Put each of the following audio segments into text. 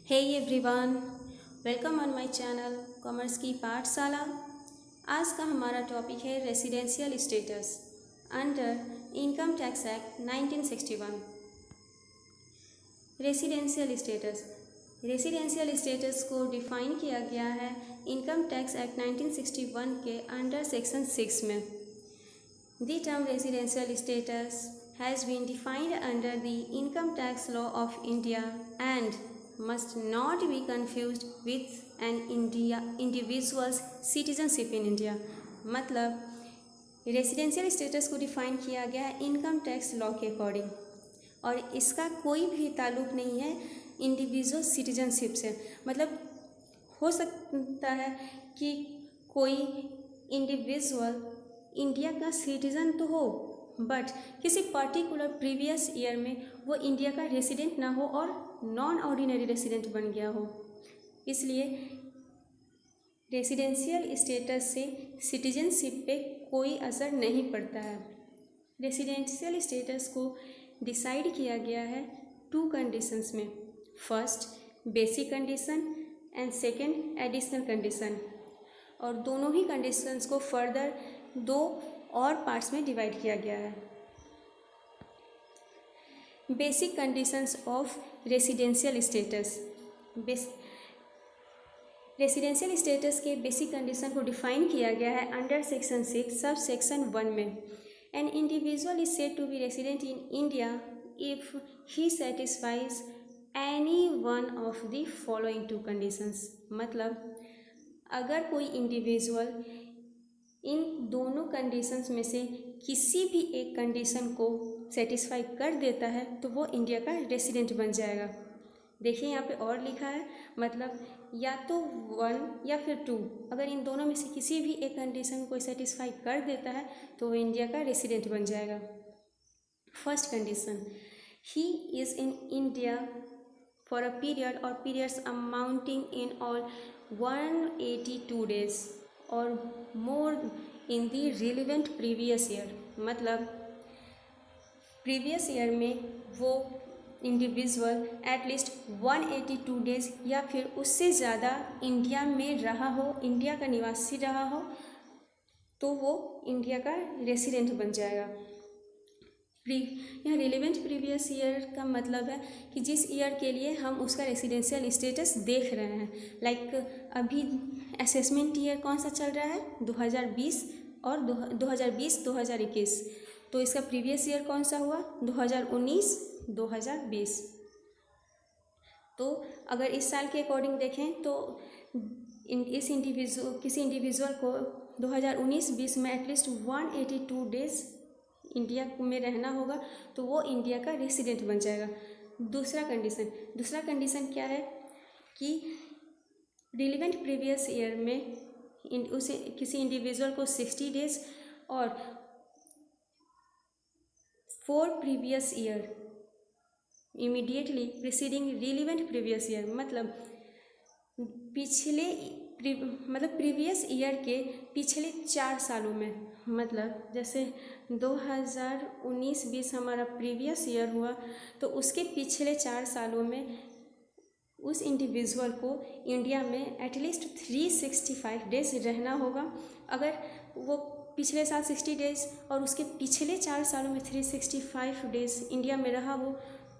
Hey everyone, welcome on my channel commerce की पाठशाला। आज का हमारा टॉपिक है residential status under income tax act 1961। Residential status को डिफाइन किया गया है इनकम टैक्स एक्ट 1961 के अंडर सेक्शन 6 में। The term residential status has been defined under the Income Tax Law of India and must not be confused with an individual's citizenship in India। मतलब residential status को define किया गया है income tax law के according, और इसका कोई भी ताल्लुक नहीं है इंडिविजुअल सिटीजनशिप से। मतलब हो सकता है कि कोई इंडिविजुअल इंडिया का सिटीज़न तो हो, बट किसी पर्टिकुलर प्रीवियस ईयर में वो इंडिया का रेसिडेंट ना हो और नॉन ऑर्डिनरी रेसिडेंट बन गया हो। इसलिए रेसिडेंशियल स्टेटस से सिटीजनशिप पे कोई असर नहीं पड़ता है। रेसिडेंशियल स्टेटस को डिसाइड किया गया है 2 कंडीशंस में, first basic condition and second additional condition, और दोनों ही कंडीशंस को फर्दर 2 और पार्ट्स में डिवाइड किया गया है। Basic conditions of residential status. Residential status के बेसिक कंडीशन को डिफाइन किया गया है अंडर सेक्शन 6 सब सेक्शन 1 में। An individual is said to be resident in India if he satisfies any one of the following 2 conditions. मतलब अगर कोई individual इन दोनों कंडीशंस में से किसी भी एक कंडीशन को सेटिस्फाई कर देता है तो वो इंडिया का रेसिडेंट बन जाएगा। देखिए यहाँ पे और लिखा है, मतलब या तो 1 या फिर 2, अगर इन दोनों में से किसी भी एक कंडीशन को सेटिस्फाई कर देता है तो वो इंडिया का रेसिडेंट बन जाएगा। First condition, he is in India for a period और periods amounting in all 182 days और more in the relevant previous year. मतलब प्रीवियस ईयर में वो इंडिविजुअल एटलीस्ट 182 डेज या फिर उससे ज़्यादा इंडिया में रहा हो, इंडिया का निवासी रहा हो, तो वो इंडिया का रेसिडेंट बन जाएगा। यहाँ रिलेवेंट प्रीवियस ईयर का मतलब है कि जिस ईयर के लिए हम उसका रेसिडेंशियल स्टेटस देख रहे हैं। लाइक अभी असेसमेंट ईयर कौन सा चल रहा है, 2020 और 2020-2021, तो इसका प्रीवियस ईयर कौन सा हुआ, 2019-2020। तो अगर इस साल के अकॉर्डिंग देखें तो किसी इंडिविजुअल को 2019-20 में एटलीस्ट 182 डेज इंडिया में रहना होगा तो वो इंडिया का रेसिडेंट बन जाएगा। दूसरा कंडीशन क्या है कि रिलेवेंट प्रीवियस ईयर में उसे किसी इंडिविजुअल को 60 डेज और 4 previous year immediately preceding relevant previous year, मतलब प्रीवियस ईयर के पिछले 4 सालों में, मतलब जैसे 2019-20 हमारा प्रीवियस ईयर हुआ तो उसके पिछले 4 सालों में उस इंडिविजुअल को इंडिया में एटलीस्ट 365 डेज रहना होगा। अगर वो पिछले साल 60 डेज और उसके पिछले 4 सालों में 365 डेज इंडिया में रहा हो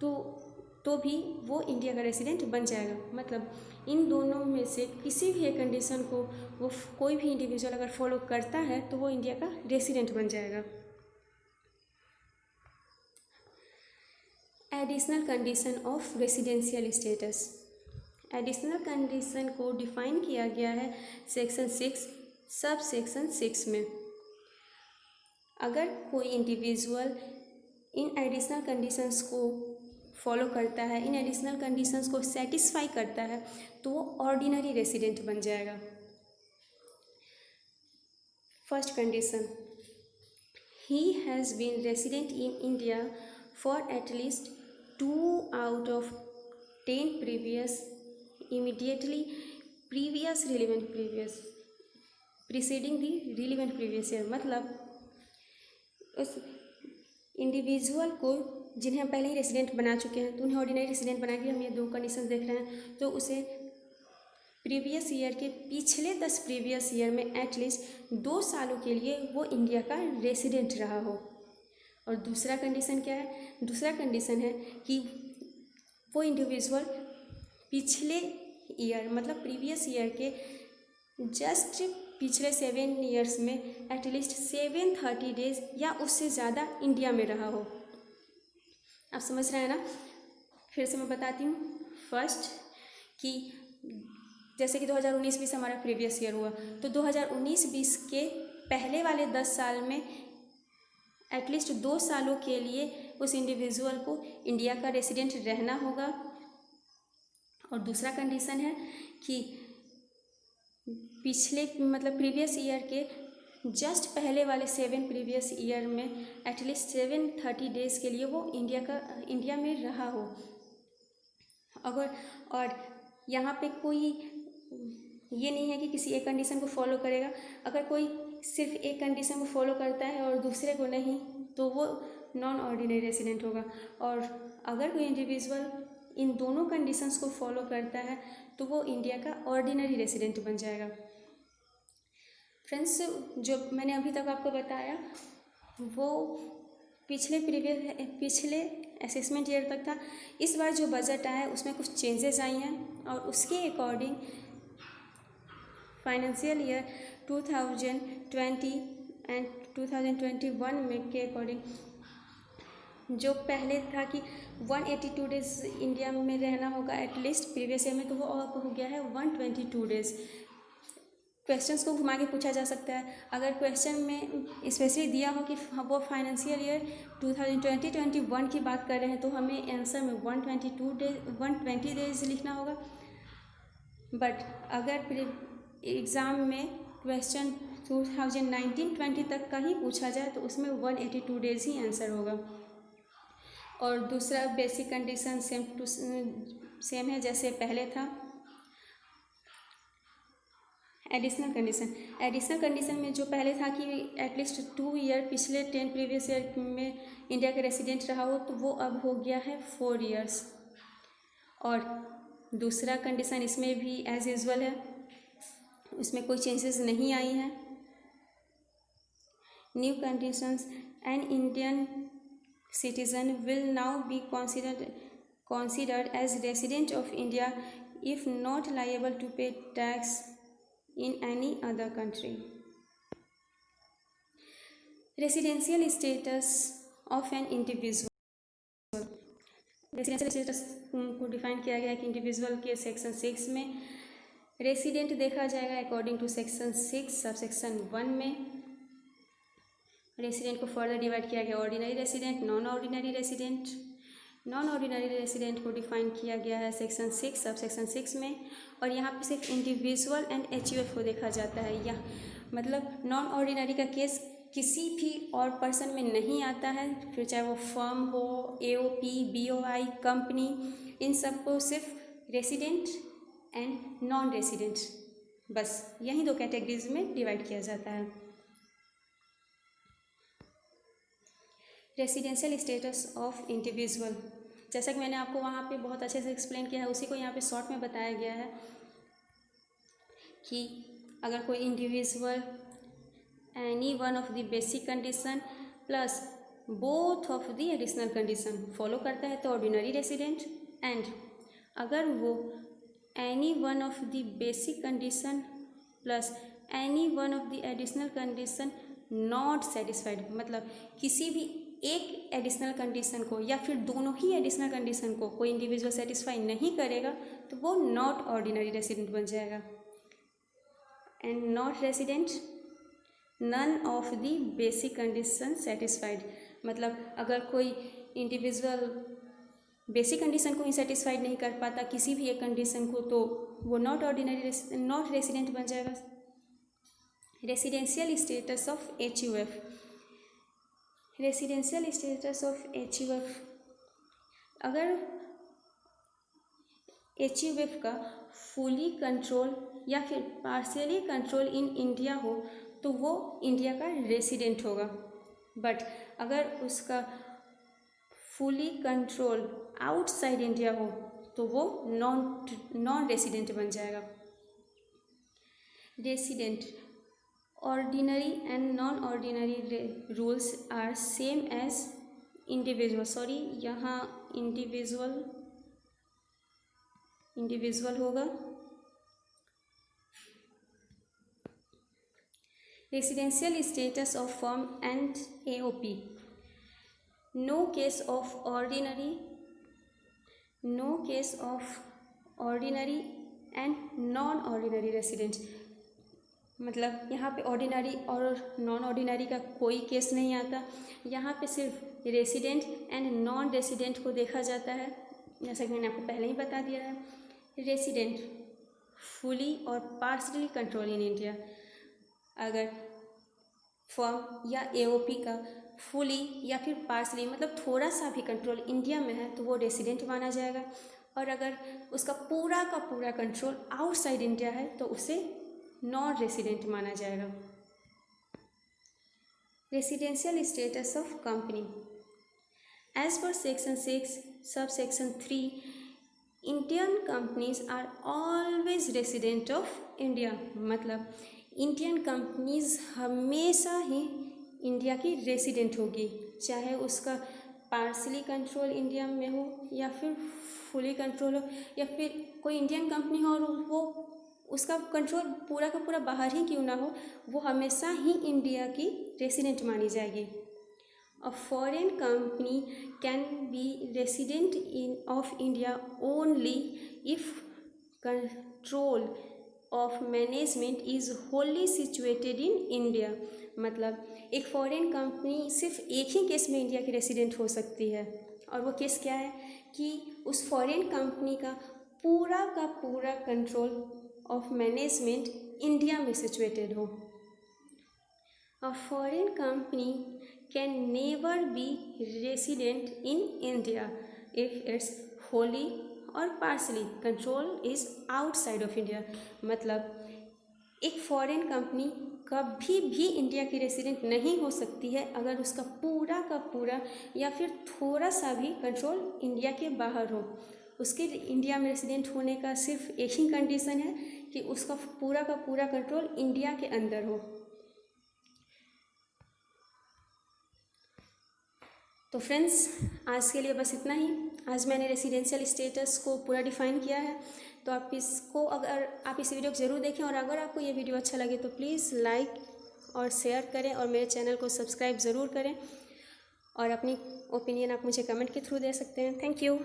तो भी वो इंडिया का रेसिडेंट बन जाएगा। मतलब इन दोनों में से किसी भी एक कंडीशन को वो कोई भी इंडिविजुअल अगर फॉलो करता है तो वो इंडिया का रेसिडेंट बन जाएगा। Additional condition of residential status. Additional condition को डिफाइन किया गया है सेक्शन 6 सब सेक्शन 6 में। अगर कोई इंडिविजुअल इन एडिशनल कंडीशंस को फॉलो करता है, इन एडिशनल कंडीशंस को सेटिस्फाई करता है तो वो ऑर्डिनरी रेसिडेंट बन जाएगा। First condition, he has been resident in India for at least 2 out of 10 previous immediately previous relevant previous preceding the relevant previous year। मतलब उस इंडिविजुअल को जिन्हें हम पहले ही रेसिडेंट बना चुके हैं तो उन्हें ऑर्डिनरी रेसिडेंट बना के हम ये 2 कंडीशन देख रहे हैं, तो उसे प्रीवियस ईयर के पिछले 10 प्रीवियस ईयर में एटलीस्ट 2 सालों के लिए वो इंडिया का रेसिडेंट रहा हो। और दूसरा कंडीशन क्या है? दूसरा कंडीशन है कि वो इंडिविजुअल पिछले ईयर मतलब प्रीवियस ईयर के जस्ट पिछले 7 ईयर्स में एटलीस्ट 730 डेज या उससे ज़्यादा इंडिया में रहा हो। आप समझ रहे हैं ना? फिर से मैं बताती हूँ। फर्स्ट कि जैसे कि 2019-20 हमारा प्रीवियस ईयर हुआ, तो 2019-20 के पहले वाले 10 साल में एटलीस्ट 2 सालों के लिए उस इंडिविजुअल को इंडिया का रेसिडेंट रहना होगा। और दूसरा कंडीशन है कि पिछले मतलब प्रीवियस ईयर के जस्ट पहले वाले 7 प्रीवियस ईयर में एटलीस्ट 730 डेज़ के लिए वो इंडिया में रहा हो। अगर और यहाँ पे कोई ये नहीं है कि किसी एक कंडीशन को फॉलो करेगा। अगर कोई सिर्फ एक कंडीशन को फॉलो करता है और दूसरे को नहीं, तो वो नॉन ऑर्डिनरी रेसिडेंट होगा। और अगर कोई इंडिविजुअल इन दोनों कंडीशंस को फॉलो करता है तो वो इंडिया का ऑर्डिनरी रेसिडेंट बन जाएगा। फ्रेंड्स, जो मैंने अभी तक आपको बताया वो पिछले असेसमेंट ईयर तक था। इस बार जो बजट आया है उसमें कुछ चेंजेस आई हैं और उसके अकॉर्डिंग फाइनेंशियल ईयर 2020 एंड 2021 में के अकॉर्डिंग जो पहले था कि 182 डेज़ इंडिया में रहना होगा एटलीस्ट प्रीवियस ईयर में, तो वो अब हो गया है 122 डेज़। क्वेश्चंस को घुमा के पूछा जा सकता है। अगर क्वेश्चन में स्पेशली दिया हो कि वो फाइनेंशियल ईयर 2020-21 की बात कर रहे हैं तो हमें आंसर में 120 डेज लिखना होगा। बट अगर एग्ज़ाम में क्वेश्चन 2019-20 तक का ही पूछा जाए तो उसमें 182 डेज ही आंसर होगा। और दूसरा बेसिक कंडीशन सेम है जैसे पहले था। एडिशनल कंडीशन में जो पहले था कि एटलीस्ट 2 ईयर पिछले 10 प्रीवियस ईयर में इंडिया का रेसिडेंट रहा हो, तो वो अब हो गया है 4 ईयर्स। और दूसरा कंडीशन इसमें भी एज यूजुअल है, उसमें कोई चेंजेस नहीं आई हैं। New conditions, an Indian citizen will now be considered as resident of India if not liable to pay tax in any other country. Residential status of an individual. Residential status को define किया गया है कि individual के section 6 में resident देखा जाएगा according to section 6 sub section 1 में। रेसिडेंट को फर्दर डिवाइड किया गया ordinary resident, non ordinary resident. Non ordinary resident को डिफाइन किया गया है सेक्शन 6 सब सेक्शन 6 में। और यहाँ पे सिर्फ इंडिविजुअल एंड HUF को देखा जाता है। यह मतलब नॉन ऑर्डिनरी का केस किसी भी और पर्सन में नहीं आता है, फिर चाहे वो फर्म हो, AOP, BOI, कंपनी, इन सब को सिर्फ रेसिडेंट एंड नॉन रेसिडेंट, बस यही 2 कैटेगरीज में डिवाइड किया जाता है। रेसिडेंशियल स्टेटस ऑफ इंडिविजुअल, जैसा कि मैंने आपको वहाँ पे बहुत अच्छे से एक्सप्लेन किया है, उसी को यहाँ पे शॉर्ट में बताया गया है कि अगर कोई individual any one of the basic condition plus both of the additional condition follow करता है तो ऑर्डिनरी रेसिडेंट। एंड अगर वो any one of the basic condition plus any one of the additional condition not satisfied, मतलब किसी भी एक additional condition को या फिर दोनों ही एडिशनल कंडीशन को कोई इंडिविजुअल सेटिस्फाई नहीं करेगा तो वो नॉट ऑर्डिनरी रेसिडेंट बन जाएगा। And not resident none of the basic condition satisfied, मतलब अगर कोई इंडिविजुअल बेसिक कंडीशन को ही सेटिस्फाइड नहीं कर पाता किसी भी एक कंडीशन को, तो वो नॉट रेसिडेंट बन जाएगा। Residential status of HUF, residential status of HUF, अगर HUF का फुली कंट्रोल या फिर पार्शियली कंट्रोल इन इंडिया हो तो वो इंडिया का रेसिडेंट होगा। बट अगर उसका फुली कंट्रोल आउटसाइड इंडिया हो तो वो नॉन रेसिडेंट बन जाएगा। Resident ordinary and non ordinary rules are same as individual, sorry यहाँ इंडिविजुअल होगा। Residential status of firm and AOP, no case of ordinary and non ordinary resident, मतलब यहाँ पे ऑर्डिनरी और नॉन ऑर्डिनरी का कोई केस नहीं आता। यहाँ पे सिर्फ रेसिडेंट एंड नॉन रेसिडेंट को देखा जाता है। जैसा कि मैंने आपको पहले ही बता दिया है, रेसिडेंट फुली और पार्शली कंट्रोल इन इंडिया, अगर फर्म या AOP का फुली या फिर पार्शली मतलब थोड़ा सा भी कंट्रोल इंडिया में है तो वो रेसिडेंट माना जाएगा, और अगर उसका पूरा का पूरा कंट्रोल आउटसाइड इंडिया है तो उसे नॉन रेसिडेंट माना जाएगा। Residential status of company, as per section 6 sub section 3 Indian companies are always resident of India, मतलब इंडियन कंपनीज हमेशा ही इंडिया की रेसिडेंट होगी, चाहे उसका पार्शली कंट्रोल इंडिया में हो या फिर फुली कंट्रोल हो, या फिर कोई इंडियन कंपनी हो और वो उसका कंट्रोल पूरा का पूरा बाहर ही क्यों ना हो, वो हमेशा ही इंडिया की रेसिडेंट मानी जाएगी। अ foreign company can be resident of India only if control of management is Holi situated in India, मतलब एक फॉरेन कंपनी सिर्फ एक ही केस में इंडिया की रेसिडेंट हो सकती है, और वो केस क्या है कि उस फॉरेन कंपनी का पूरा कंट्रोल ऑफ मैनेजमेंट इंडिया में सिचुएटेड हो। A foreign company can never be resident in India if it's wholly और partially control is outside of India, मतलब एक फॉरेन कंपनी कभी भी इंडिया की रेसिडेंट नहीं हो सकती है अगर उसका पूरा का पूरा या फिर थोड़ा सा भी कंट्रोल इंडिया के बाहर हो। उसके इंडिया में रेसिडेंट होने का सिर्फ एक ही कंडीशन है कि उसका पूरा का पूरा कंट्रोल इंडिया के अंदर हो। तो फ्रेंड्स, आज के लिए बस इतना ही। आज मैंने रेसिडेंशियल स्टेटस को पूरा डिफ़ाइन किया है, तो आप इसको अगर आप इस वीडियो को ज़रूर देखें, और अगर आपको ये वीडियो अच्छा लगे तो प्लीज़ लाइक और शेयर करें और मेरे चैनल को सब्सक्राइब ज़रूर करें, और अपनी ओपिनियन आप मुझे कमेंट के थ्रू दे सकते हैं। Thank you.